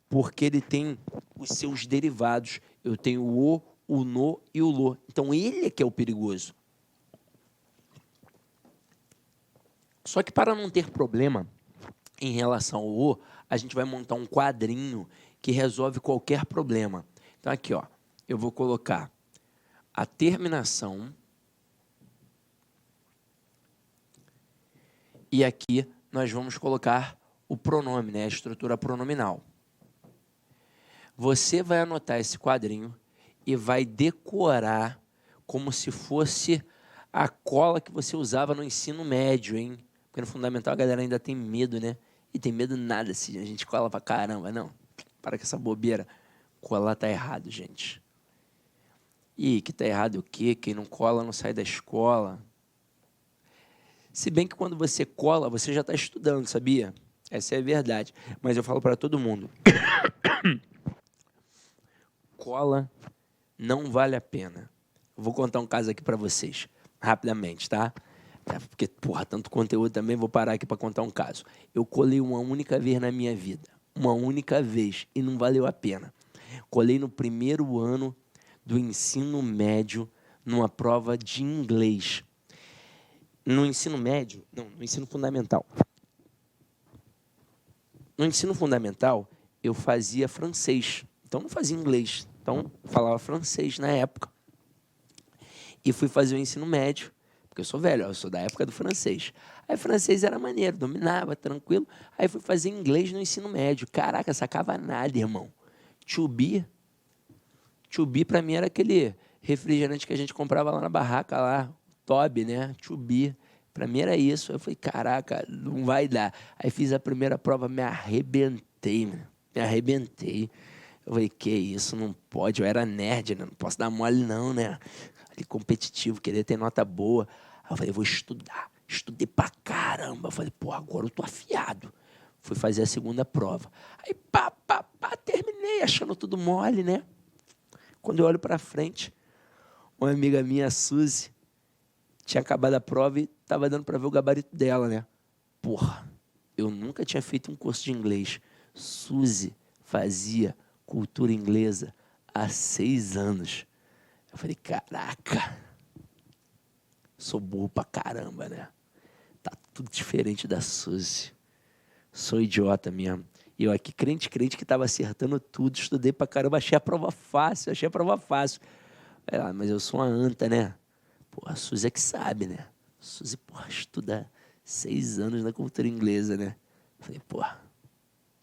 porque ele tem os seus derivados. Eu tenho o no e o lo. Então, ele é que é o perigoso. Só que para não ter problema em relação ao o, a gente vai montar um quadrinho que resolve qualquer problema. Então, aqui, ó, eu vou colocar a terminação e aqui nós vamos colocar o pronome, né, a estrutura pronominal. Você vai anotar esse quadrinho e vai decorar como se fosse a cola que você usava no ensino médio, hein? Porque no fundamental a galera ainda tem medo, né? E tem medo nada, assim, a gente cola pra caramba, não. Para com essa bobeira. Colar tá errado, gente. Ih, que tá errado o quê? Quem não cola não sai da escola. Se bem que quando você cola, você já está estudando, sabia? Essa é a verdade. Mas eu falo para todo mundo. Cola não vale a pena. Eu vou contar um caso aqui para vocês, rapidamente, tá? Porque, porra, tanto conteúdo também, vou parar aqui para contar um caso. Eu colei uma única vez na minha vida. Uma única vez. E não valeu a pena. Colei no primeiro ano do ensino médio, numa prova de inglês. No ensino médio, não, no ensino fundamental. No ensino fundamental, eu fazia francês. Então, não fazia inglês. Então, falava francês na época. E fui fazer o ensino médio, porque eu sou velho, eu sou da época do francês. Aí, francês era maneiro, dominava, tranquilo. Aí, fui fazer inglês no ensino médio. Caraca, sacava nada, irmão. Chubi para mim era aquele refrigerante que a gente comprava lá na barraca, lá, Toby, né? Chubi. Para mim era isso. Eu falei, caraca, não vai dar. Aí fiz a primeira prova, me arrebentei, mano. Me arrebentei. Eu falei, que isso, não pode. Eu era nerd, né? Não posso dar mole não, né? Ali competitivo, queria ter nota boa. Aí eu falei, vou estudar. Estudei pra caramba. Eu falei, pô, agora eu tô afiado. Fui fazer a segunda prova. Aí, terminei achando tudo mole, né? Quando eu olho para frente, uma amiga minha, a Suzy, tinha acabado a prova e estava dando para ver o gabarito dela, né? Porra, eu nunca tinha feito um curso de inglês. Suzy fazia cultura inglesa há 6 anos. Eu falei, caraca, sou burro pra caramba, né? Tá tudo diferente da Suzy. Sou idiota mesmo. E eu aqui, crente que estava acertando tudo, estudei pra caramba, achei a prova fácil. Mas eu sou uma anta, né? Pô, a Suzy é que sabe, né? Suzy, porra, estuda 6 anos na cultura inglesa, né? Falei, porra,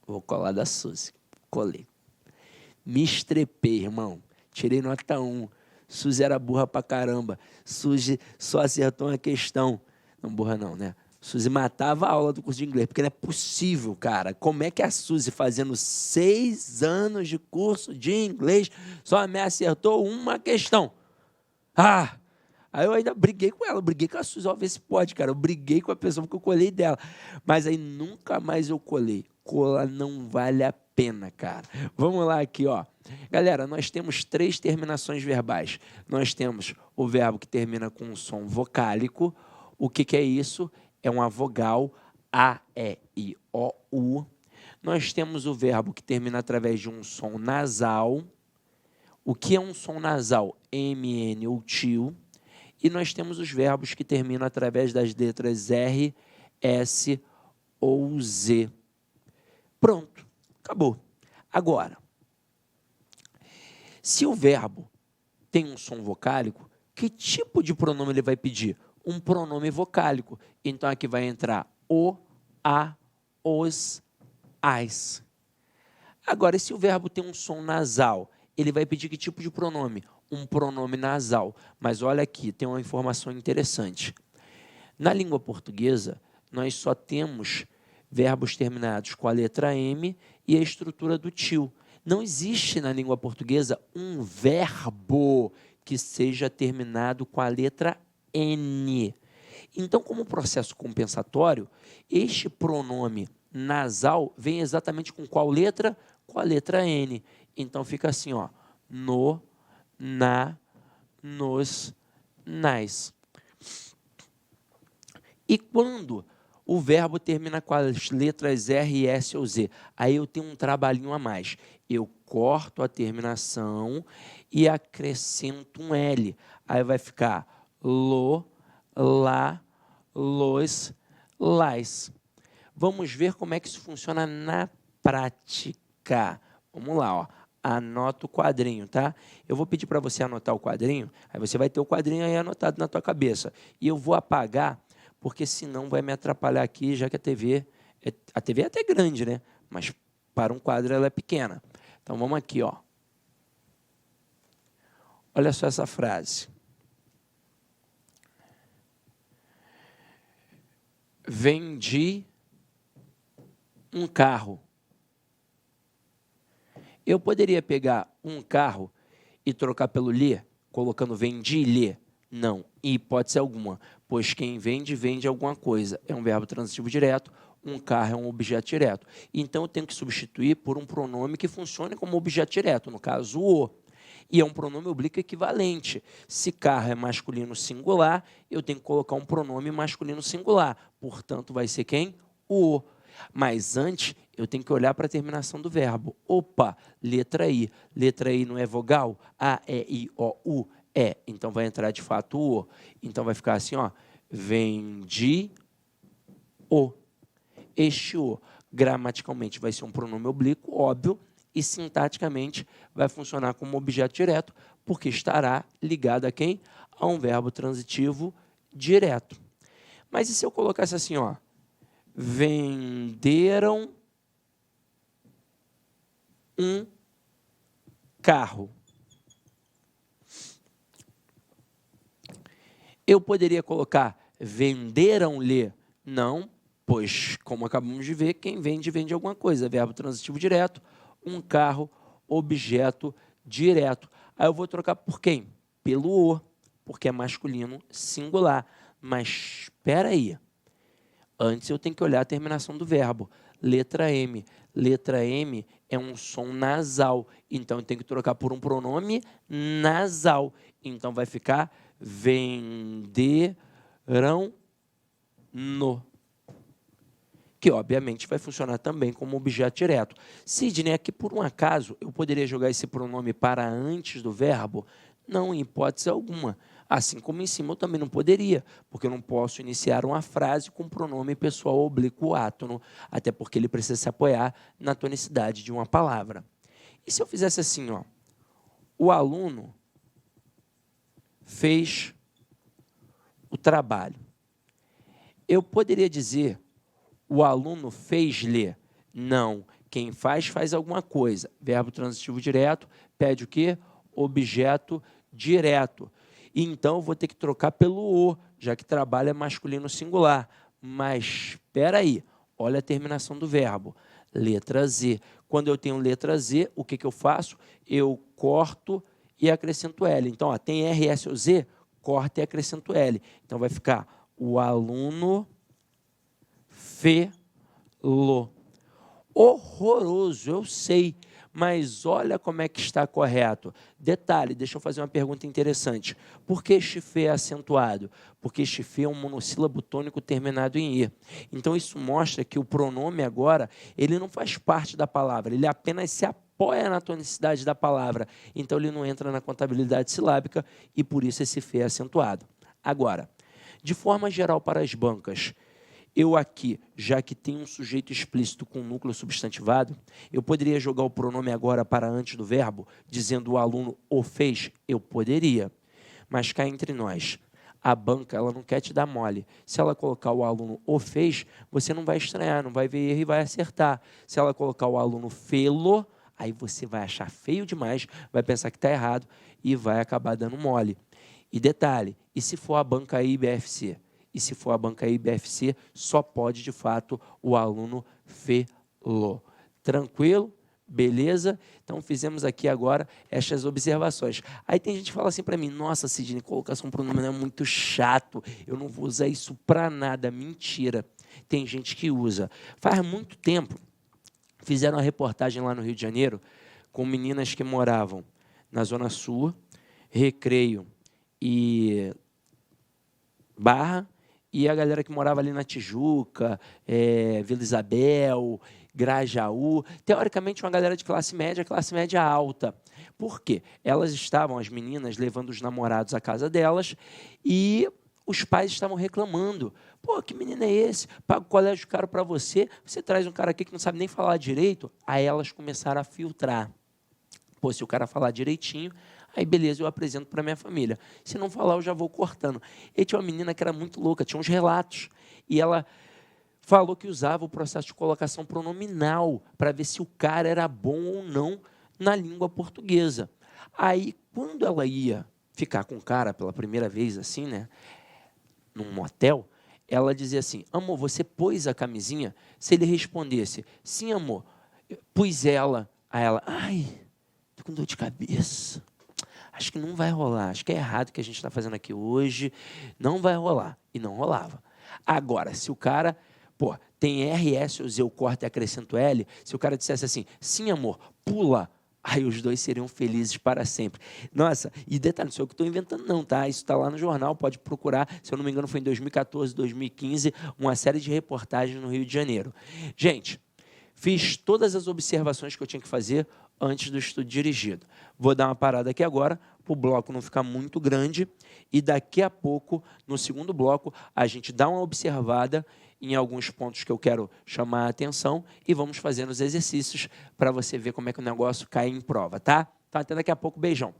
vou colar da Suzy. Colei. Me estrepei, irmão. Tirei nota 1. Suzy era burra pra caramba. Suzy só acertou uma questão. Não, burra não, né? Suzy matava a aula do curso de inglês, porque não é possível, cara. Como é que a Suzy, fazendo 6 anos de curso de inglês, só me acertou uma questão? Ah! Aí eu ainda briguei com ela, briguei com a Suzy, ó, vê se pode, cara. Eu briguei com a pessoa porque eu colei dela. Mas aí nunca mais eu colei. Colar não vale a pena, cara. Vamos lá aqui, ó. Galera, nós temos 3 terminações verbais. Nós temos o verbo que termina com um som vocálico. O que é isso? É uma vogal A, E, I, O, U. Nós temos o verbo que termina através de um som nasal. O que é um som nasal? M, N ou tio. E nós temos os verbos que terminam através das letras R, S ou Z. Pronto, acabou. Agora, se o verbo tem um som vocálico, que tipo de pronome ele vai pedir? Um pronome vocálico. Então, aqui vai entrar o, a, os, as. Agora, se o verbo tem um som nasal, ele vai pedir que tipo de pronome? Um pronome nasal. Mas olha aqui, tem uma informação interessante. Na língua portuguesa, nós só temos verbos terminados com a letra M e a estrutura do tio. Não existe na língua portuguesa um verbo que seja terminado com a letra N. Então, como processo compensatório, este pronome nasal vem exatamente com qual letra? Com a letra N. Então, fica assim, ó, no, na, nos, nas. E quando o verbo termina com as letras R, S ou Z, aí eu tenho um trabalhinho a mais. Eu corto a terminação e acrescento um L. Aí vai ficar lo, lá, los, las. Vamos ver como é que isso funciona na prática. Vamos lá, ó. Anota o quadrinho, tá? Eu vou pedir para você anotar o quadrinho, aí você vai ter o quadrinho aí anotado na tua cabeça. E eu vou apagar, porque senão vai me atrapalhar aqui, já que a TV é até grande, né? Mas para um quadro ela é pequena. Então vamos aqui, ó. Olha só essa frase. Vendi um carro. Eu poderia pegar um carro e trocar pelo lhe, colocando vendi lhe? Não, em hipótese alguma, pois quem vende, vende alguma coisa. É um verbo transitivo direto, um carro é um objeto direto. Então, eu tenho que substituir por um pronome que funcione como objeto direto, no caso, o. E é um pronome oblíquo equivalente. Se carro é masculino singular, eu tenho que colocar um pronome masculino singular. Portanto, vai ser quem? O. Mas antes, eu tenho que olhar para a terminação do verbo. Opa, letra I. Letra I não é vogal? A, E, I, O, U. É. Então, vai entrar de fato o O. Então, vai ficar assim, ó. Vendi o. Este o, gramaticalmente, vai ser um pronome oblíquo, óbvio, e sintaticamente vai funcionar como objeto direto, porque estará ligado a quem? A um verbo transitivo direto. Mas e se eu colocasse assim, ó? Venderam um carro. Eu poderia colocar venderam-lhe? Não, pois, como acabamos de ver, quem vende, vende alguma coisa. Verbo transitivo direto, um carro, objeto direto. Aí eu vou trocar por quem? Pelo o, porque é masculino singular. Mas espera aí. Antes eu tenho que olhar a terminação do verbo. Letra M. Letra M é um som nasal. Então, eu tenho que trocar por um pronome nasal. Então, vai ficar venderam no. Que, obviamente, vai funcionar também como objeto direto. Sidney, aqui, por um acaso, eu poderia jogar esse pronome para antes do verbo? Não, em hipótese alguma. Assim como em cima eu também não poderia, porque eu não posso iniciar uma frase com pronome pessoal oblíquo átono, até porque ele precisa se apoiar na tonicidade de uma palavra. E se eu fizesse assim, ó, o aluno fez o trabalho. Eu poderia dizer, o aluno fez-lhe? Não, quem faz, faz alguma coisa. Verbo transitivo direto, pede o quê? Objeto direto. E então, eu vou ter que trocar pelo o, já que trabalho é masculino singular. Mas, espera aí, olha a terminação do verbo. Letra Z. Quando eu tenho letra Z, o que eu faço? Eu corto e acrescento L. Então, ó, tem R, S ou Z, corto e acrescento L. Então, vai ficar o aluno fê-lo. Horroroso, eu sei, mas olha como é que está correto. Detalhe, deixa eu fazer uma pergunta interessante. Por que este fê é acentuado? Porque este fê é um monossílabo tônico terminado em E. Então, isso mostra que o pronome agora, ele não faz parte da palavra, ele apenas se apoia na tonicidade da palavra. Então, ele não entra na contabilidade silábica e, por isso, esse fê é acentuado. Agora, de forma geral para as bancas, eu aqui, já que tem um sujeito explícito com núcleo substantivado, eu poderia jogar o pronome agora para antes do verbo, dizendo o aluno o fez? Eu poderia. Mas cá entre nós, a banca ela não quer te dar mole. Se ela colocar o aluno o fez, você não vai estranhar, não vai ver erro e vai acertar. Se ela colocar o aluno fê-lo, aí você vai achar feio demais, vai pensar que está errado e vai acabar dando mole. E detalhe, e se for a banca IBFC? E se for a banca IBFC, só pode, de fato, o aluno fê-lo. Tranquilo? Beleza? Então, fizemos aqui agora estas observações. Aí tem gente que fala assim para mim, nossa, Sidney, colocação pronome é muito chato, eu não vou usar isso para nada. Mentira. Tem gente que usa. Faz muito tempo, fizeram uma reportagem lá no Rio de Janeiro com meninas que moravam na Zona Sul, Recreio e Barra, e a galera que morava ali na Tijuca, Vila Isabel, Grajaú, teoricamente uma galera de classe média alta. Por quê? Elas estavam, as meninas, levando os namorados à casa delas e os pais estavam reclamando. Pô, que menino é esse? Paga o colégio caro para você, você traz um cara aqui que não sabe nem falar direito. Aí elas começaram a filtrar. Pô, se o cara falar direitinho, aí beleza, eu apresento para minha família. Se não falar, eu já vou cortando. E tinha uma menina que era muito louca, tinha uns relatos. E ela falou que usava o processo de colocação pronominal para ver se o cara era bom ou não na língua portuguesa. Aí, quando ela ia ficar com o cara pela primeira vez, assim, né, num motel, ela dizia assim, amor, você pôs a camisinha? Se ele respondesse, sim, amor, pus ela. Aí ela, ai, tô com dor de cabeça. Acho que não vai rolar, acho que é errado o que a gente está fazendo aqui hoje, não vai rolar. E não rolava. Agora, se o cara, pô, tem R, S, ou Z, eu corto e acrescento L, se o cara dissesse assim, sim, amor, pula, aí os dois seriam felizes para sempre. Nossa, e detalhe, não sou eu que estou inventando não, tá? Isso está lá no jornal, pode procurar, se eu não me engano foi em 2014, 2015, uma série de reportagens no Rio de Janeiro. Gente, fiz todas as observações que eu tinha que fazer antes do estudo dirigido. Vou dar uma parada aqui agora, para o bloco não ficar muito grande, e daqui a pouco, no segundo bloco, a gente dá uma observada em alguns pontos que eu quero chamar a atenção e vamos fazendo os exercícios para você ver como é que o negócio cai em prova, tá? Então, até daqui a pouco, beijão.